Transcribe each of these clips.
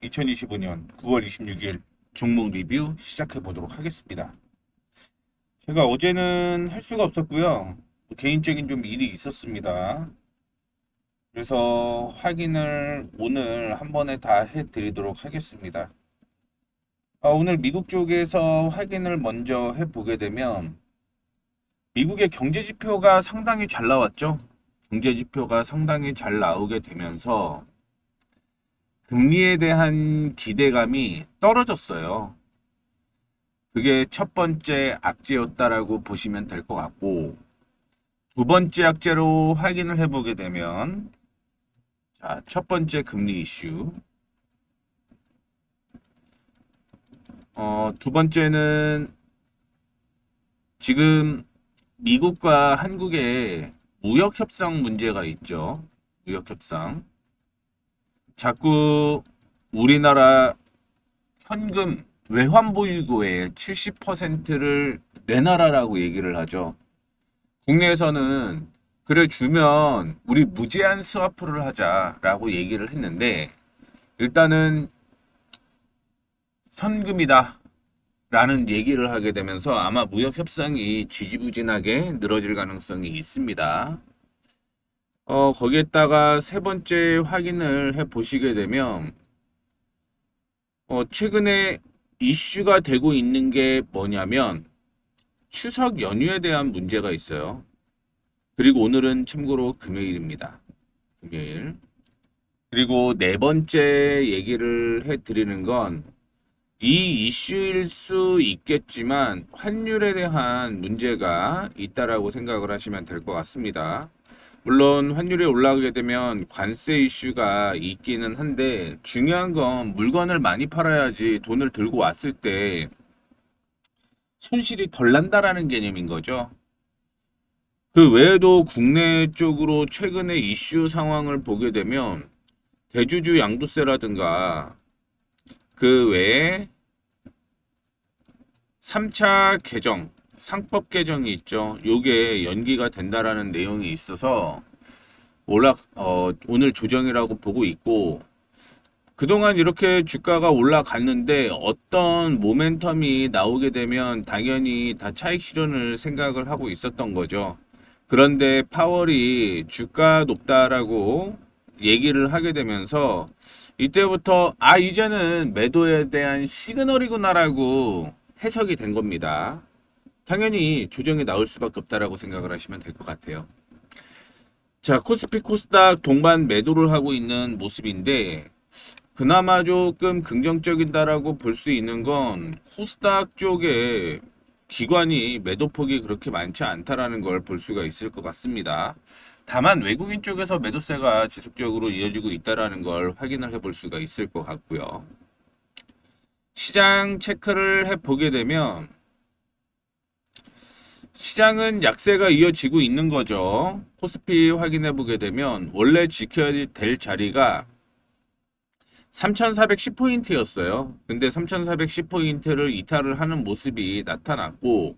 2025년 9월 26일 종목 리뷰 시작해 보도록 하겠습니다. 제가 어제는 할 수가 없었고요. 개인적인 좀 일이 있었습니다. 그래서 확인을 오늘 한 번에 다 해드리도록 하겠습니다. 오늘 미국 쪽에서 확인을 먼저 해보게 되면 미국의 경제 지표가 상당히 잘 나왔죠. 경제 지표가 상당히 잘 나오게 되면서 금리에 대한 기대감이 떨어졌어요. 그게 첫 번째 악재였다라고 보시면 될 것 같고, 두 번째 악재로 확인을 해보게 되면, 자, 첫 번째 금리 이슈. 두 번째는 지금 미국과 한국의 무역협상 문제가 있죠. 무역협상. 자꾸 우리나라 현금 외환보유고의 70%를 내놔라라고 얘기를 하죠. 국내에서는 그래 주면 우리 무제한 스와프를 하자라고 얘기를 했는데, 일단은 선금이다 라는 얘기를 하게 되면서 아마 무역협상이 지지부진하게 늘어질 가능성이 있습니다. 거기에다가 세 번째 확인을 해 보시게 되면, 최근에 이슈가 되고 있는 게 뭐냐면, 추석 연휴에 대한 문제가 있어요. 그리고 오늘은 참고로 금요일입니다. 금요일. 그리고 네 번째 얘기를 해 드리는 건, 이 이슈일 수 있겠지만, 환율에 대한 문제가 있다라고 생각을 하시면 될 것 같습니다. 물론 환율이 올라가게 되면 관세 이슈가 있기는 한데, 중요한 건 물건을 많이 팔아야지 돈을 들고 왔을 때 손실이 덜 난다라는 개념인 거죠. 그 외에도 국내 쪽으로 최근에 이슈 상황을 보게 되면 대주주 양도세라든가 그 외에 3차 개정, 상법 개정이 있죠. 요게 연기가 된다라는 내용이 있어서 오늘 조정이라고 보고 있고, 그동안 이렇게 주가가 올라갔는데 어떤 모멘텀이 나오게 되면 당연히 다 차익 실현을 생각을 하고 있었던 거죠. 그런데 파월이 주가 높다라고 얘기를 하게 되면서 이때부터 이제는 매도에 대한 시그널이구나라고 해석이 된 겁니다. 당연히 조정이 나올 수밖에 없다라고 생각을 하시면 될 것 같아요. 자, 코스피 코스닥 동반 매도를 하고 있는 모습인데, 그나마 조금 긍정적이다라고 볼 수 있는 건 코스닥 쪽에 기관이 매도폭이 그렇게 많지 않다라는 걸 볼 수가 있을 것 같습니다. 다만 외국인 쪽에서 매도세가 지속적으로 이어지고 있다라는 걸 확인을 해볼 수가 있을 것 같고요. 시장 체크를 해보게 되면 시장은 약세가 이어지고 있는 거죠. 코스피 확인해 보게 되면 원래 지켜야 될 자리가 3410포인트였어요. 근데 3410포인트를 이탈을 하는 모습이 나타났고,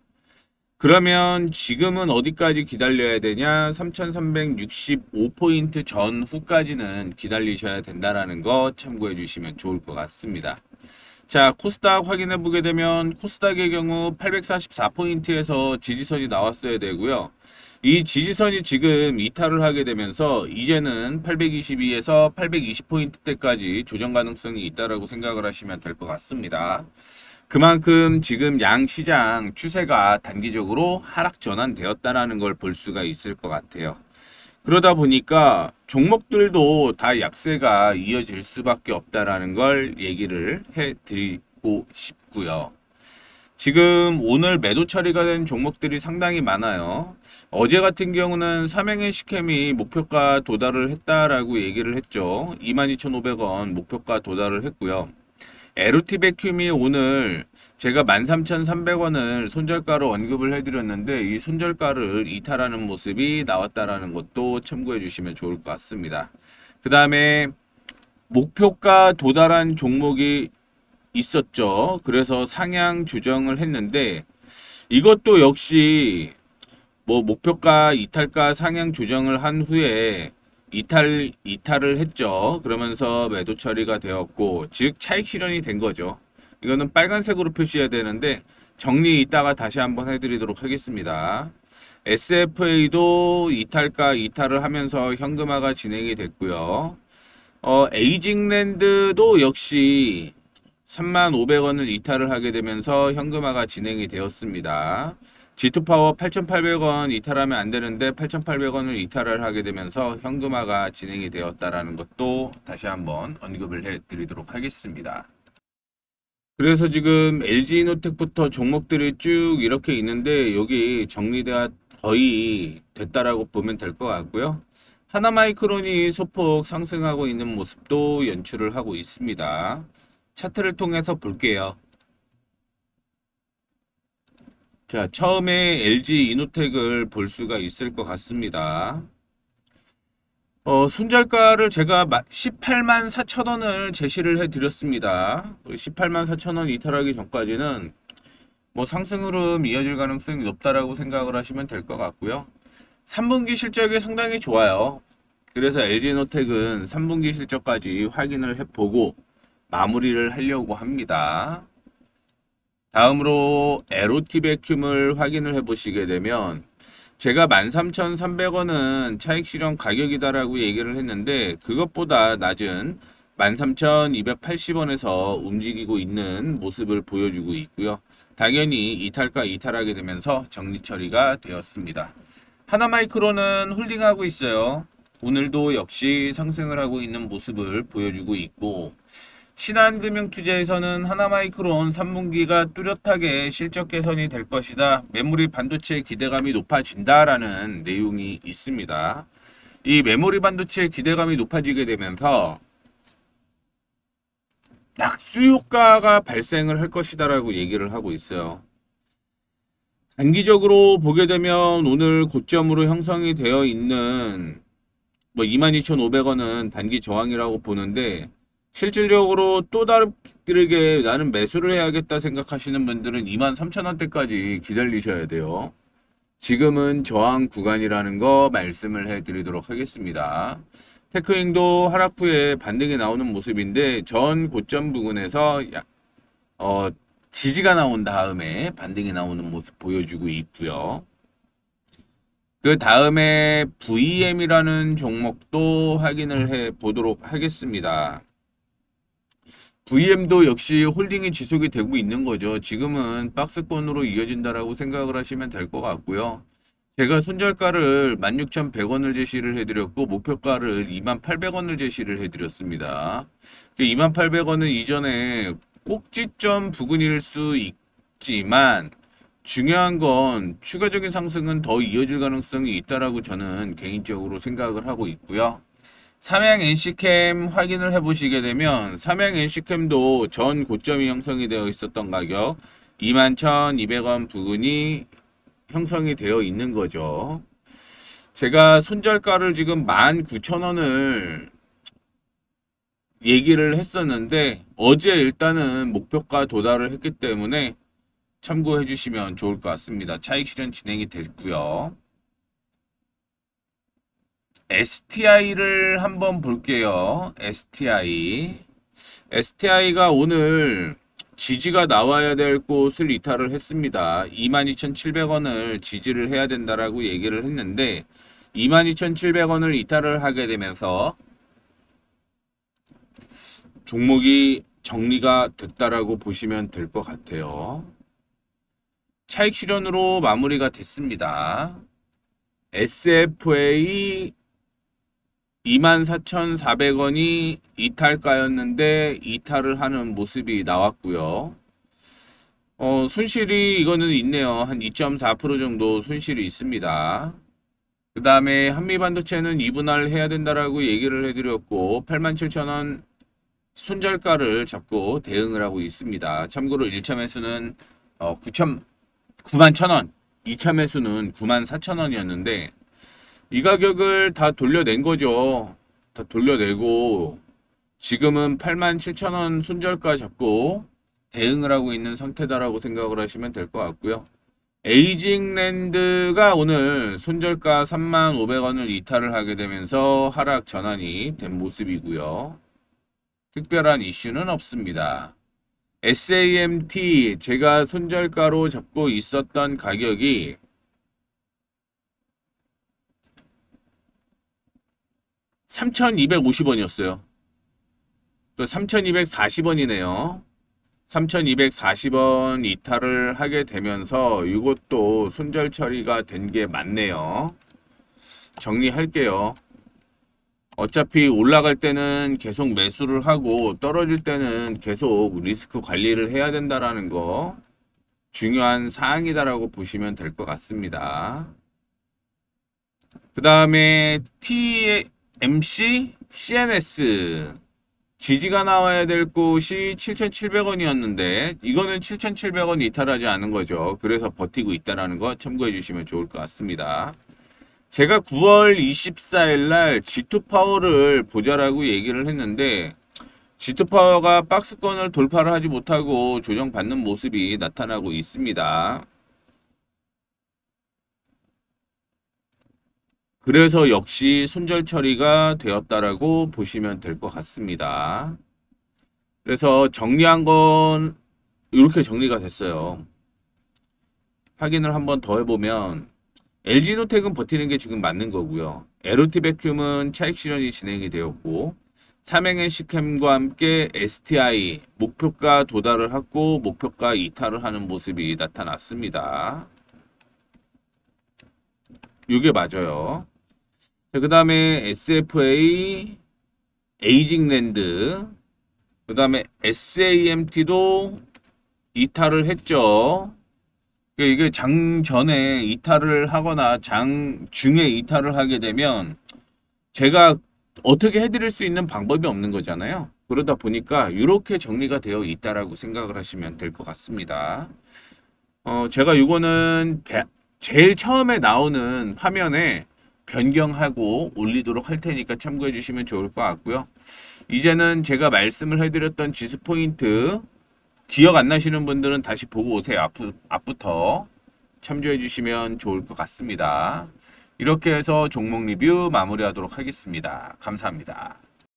그러면 지금은 어디까지 기다려야 되냐? 3365포인트 전후까지는 기다리셔야 된다는 거 참고해 주시면 좋을 것 같습니다. 자, 코스닥 확인해 보게 되면 코스닥의 경우 844포인트에서 지지선이 나왔어야 되고요. 이 지지선이 지금 이탈을 하게 되면서 이제는 822에서 820포인트대까지 조정 가능성이 있다라고 생각을 하시면 될 것 같습니다. 그만큼 지금 양시장 추세가 단기적으로 하락 전환되었다라는 걸 볼 수가 있을 것 같아요. 그러다 보니까 종목들도 다 약세가 이어질 수밖에 없다라는 걸 얘기를 해드리고 싶고요. 지금 오늘 매도 처리가 된 종목들이 상당히 많아요. 어제 같은 경우는 삼행의 시캠이 목표가 도달을 했다라고 얘기를 했죠. 22,500원 목표가 도달을 했고요. LOT 베큐미 오늘 제가 13,300원을 손절가로 언급을 해드렸는데, 이 손절가를 이탈하는 모습이 나왔다라는 것도 참고해 주시면 좋을 것 같습니다. 그 다음에 목표가 도달한 종목이 있었죠. 그래서 상향 조정을 했는데, 이것도 역시 목표가 이탈가 상향 조정을 한 후에 이탈을 했죠. 그러면서 매도 처리가 되었고, 즉 차익 실현이 된 거죠. 이거는 빨간색으로 표시해야 되는데 정리 이따가 다시 한번 해드리도록 하겠습니다. SFA도 이탈을 하면서 현금화가 진행이 됐고요. 에이징랜드도 역시 35,000원을 이탈을 하게 되면서 현금화가 진행이 되었습니다. G2파워 8,800원 이탈하면 안 되는데 8,800원을 이탈을 하게 되면서 현금화가 진행이 되었다라는 것도 다시 한번 언급을 해 드리도록 하겠습니다. 그래서 지금 LG이노텍부터 종목들이 쭉 이렇게 있는데 여기 정리가 거의 됐다라고 보면 될 것 같고요. 하나마이크론이 소폭 상승하고 있는 모습도 연출을 하고 있습니다. 차트를 통해서 볼게요. 자, 처음에 LG이노텍을 볼 수가 있을 것 같습니다. 손절가를 제가 184,000원을 제시를 해드렸습니다. 184,000원 이탈하기 전까지는 뭐 상승 흐름 이어질 가능성이 높다라고 생각을 하시면 될 것 같고요. 3분기 실적이 상당히 좋아요. 그래서 LG이노텍은 3분기 실적까지 확인을 해보고 마무리를 하려고 합니다. 다음으로 LOT 베큐을 확인을 해보시게 되면 제가 13,300원은 차익 실현 가격이다라고 얘기를 했는데 그것보다 낮은 13,280원에서 움직이고 있는 모습을 보여주고 있고요. 당연히 이탈하게 되면서 정리 처리가 되었습니다. 하나마이크론은 홀딩하고 있어요. 오늘도 역시 상승을 하고 있는 모습을 보여주고 있고 신한금융투자에서는 하나마이크론 3분기가 뚜렷하게 실적 개선이 될 것이다. 메모리 반도체 기대감이 높아진다라는 내용이 있습니다. 이 메모리 반도체 기대감이 높아지게 되면서 낙수 효과가 발생을 할 것이다라고 얘기를 하고 있어요. 단기적으로 보게 되면 오늘 고점으로 형성이 되어 있는 22,500원은 단기 저항이라고 보는데 실질적으로 또 다르게 나는 매수를 해야겠다 생각하시는 분들은 23,000원대까지 기다리셔야 돼요. 지금은 저항 구간이라는 거 말씀을 해드리도록 하겠습니다. 테크잉도 하락 후에 반등이 나오는 모습인데 전 고점 부근에서 지지가 나온 다음에 반등이 나오는 모습 보여주고 있고요. 그 다음에 VM이라는 종목도 확인을 해 보도록 하겠습니다. VM도 역시 홀딩이 지속이 되고 있는 거죠. 지금은 박스권으로 이어진다라고 생각을 하시면 될 것 같고요. 제가 손절가를 16,100원을 제시를 해드렸고 목표가를 28,000원을 제시를 해드렸습니다. 28,000원은 이전에 꼭지점 부근일 수 있지만 중요한 건 추가적인 상승은 더 이어질 가능성이 있다라고 저는 개인적으로 생각을 하고 있고요. 삼양 NC캠 확인을 해보시게 되면 삼양 NC캠도 전 고점이 형성이 되어 있었던 가격 21,200원 부근이 형성이 되어 있는 거죠. 제가 손절가를 지금 19,000원을 얘기를 했었는데 어제 일단은 목표가 도달을 했기 때문에 참고해 주시면 좋을 것 같습니다. 차익 실현 진행이 됐고요. STI를 한번 볼게요. STI가 오늘 지지가 나와야 될 곳을 이탈을 했습니다. 22,700원을 지지를 해야 된다라고 얘기를 했는데 22,700원을 이탈을 하게 되면서 종목이 정리가 됐다라고 보시면 될 것 같아요. 차익 실현으로 마무리가 됐습니다. SFA 24,400원이 이탈가였는데 이탈을 하는 모습이 나왔고요. 손실이 이거는 있네요. 한 2.4% 정도 손실이 있습니다. 그 다음에 한미반도체는 2분할 해야 된다라고 얘기를 해드렸고 87,000원 손절가를 잡고 대응을 하고 있습니다. 참고로 1차 매수는 91,000원, 2차 매수는 94,000원이었는데 이 가격을 다 돌려낸 거죠. 다 돌려내고 지금은 87,000원 손절가 잡고 대응을 하고 있는 상태다라고 생각을 하시면 될 것 같고요. 에이징랜드가 오늘 손절가 35,000원을 이탈을 하게 되면서 하락 전환이 된 모습이고요. 특별한 이슈는 없습니다. SAMT 제가 손절가로 잡고 있었던 가격이 3,250원이었어요. 또 3,240원이네요. 3,240원 이탈을 하게 되면서 이것도 손절 처리가 된 게 맞네요. 정리할게요. 어차피 올라갈 때는 계속 매수를 하고 떨어질 때는 계속 리스크 관리를 해야 된다라는 거 중요한 사항이다라고 보시면 될 것 같습니다. 그 다음에 TMC, CNS 지지가 나와야 될 곳이 7,700원이었는데 이거는 7,700원 이탈하지 않은 거죠. 그래서 버티고 있다는 거 참고해 주시면 좋을 것 같습니다. 제가 9월 24일 날 G2파워를 보자라고 얘기를 했는데 G2파워가 박스권을 돌파를 하지 못하고 조정받는 모습이 나타나고 있습니다. 그래서 역시 손절 처리가 되었다라고 보시면 될 것 같습니다. 그래서 정리한 건 이렇게 정리가 됐어요. 확인을 한번 더 해보면 LG노텍은 버티는 게 지금 맞는 거고요. LOT베큐um은 차익 실현이 진행이 되었고 삼행NC캠과 함께 STI 목표가 도달을 하고 목표가 이탈을 하는 모습이 나타났습니다. 이게 맞아요. 그 다음에 SFA, 에이징랜드, 그 다음에 SAMT도 이탈을 했죠. 이게 장 전에 이탈을 하거나 장 중에 이탈을 하게 되면 제가 어떻게 해드릴 수 있는 방법이 없는 거잖아요. 그러다 보니까 이렇게 정리가 되어 있다라고 생각을 하시면 될 것 같습니다. 제가 이거는 제일 처음에 나오는 화면에 변경하고 올리도록 할 테니까 참고해 주시면 좋을 것 같고요. 이제는 제가 말씀을 해드렸던 지수 포인트 기억 안 나시는 분들은 다시 보고 오세요. 앞부터 참조해 주시면 좋을 것 같습니다. 이렇게 해서 종목 리뷰 마무리하도록 하겠습니다. 감사합니다.